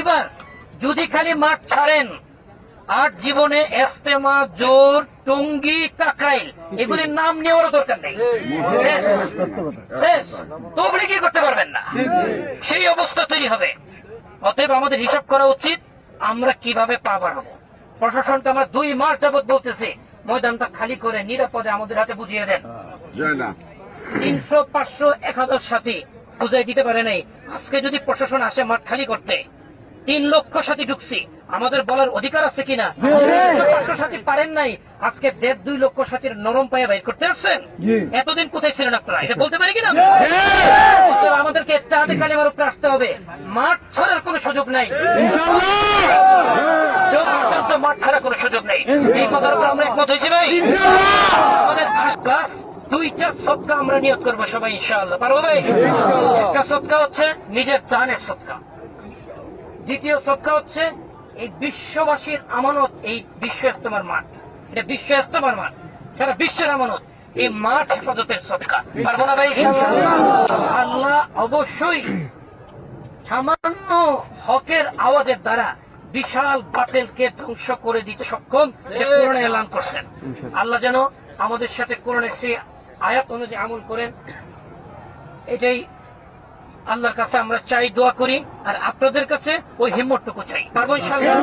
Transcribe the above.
এইবার যদি খালি মাঠ ছাড়েন আর জীবনে এস্তেমা, জোর, টঙ্গী, কাকরাইল এগুলির নাম নেওয়ারও দরকার নেই। শেষ। তবলিগি করতে পারবেন না, সেই অবস্থা তৈরি হবে। অতএব আমাদের হিসাব করা উচিত আমরা কিভাবে পা বাড়াবো। প্রশাসনকে আমরা 2 মাস যাবৎ বলতেছি ময়দানটা খালি করে নিরাপদে আমাদের হাতে বুঝিয়ে দেন। 300, 500, 1000 সাথী বুঝাই দিতে পারে নাই। আজকে যদি প্রশাসন আসে মাঠ খালি করতে, 3 লক্ষ সাথী ঢুকছি, আমাদের বলার অধিকার আছে কিনা? 500 সাথী পারেন নাই, আজকে 1.5-2 লক্ষ সাথীর নরম পায়ে বাইর করতে আসছেন। এতদিন কোথায় ছিলেন আপনারা? এটা বলতে পারি কিনা? আমাদেরকে ইত্তেহাদে কালিমার উপরে আসতে হবে। মাঠ ছাড়ার কোন সুযোগ নাই, মাঠ ছাড়া কোন সুযোগ নেই। এই কথার উপর আমরা একমত হয়েছি ভাই। আমাদের প্লাস 2টা সদকা আমরা নিয়োগ করবো সবাই ইনশাআল্লাহ। পারবো ভাই? একটা সদকা হচ্ছে নিজের জানের সদকা, দ্বিতীয় সদকা হচ্ছে এই বিশ্ববাসীর আমানত, এই বিশ্ব ইজতেমার মাঠ, এটা বিশ্ব ইজতেমার মাঠ, সারা বিশ্বের আমানত, এই মাঠ হেফাজতের সদকা। পারবো না ভাই? আল্লাহ অবশ্যই সামান্য হকের আওয়াজের দ্বারা বিশাল বাতিলকে ধ্বংস করে দিতে সক্ষম, কোরআনে এলান করছেন। আল্লাহ যেন আমাদের সাথে কোরআনের সেই আয়াত অনুযায়ী আমল করেন, এটাই আল্লাহর কাছে আমরা চাই, দোয়া করি। আর আপনাদের কাছে ওই হিম্মতটুকু চাই। পারবো ইনশাআল্লাহ?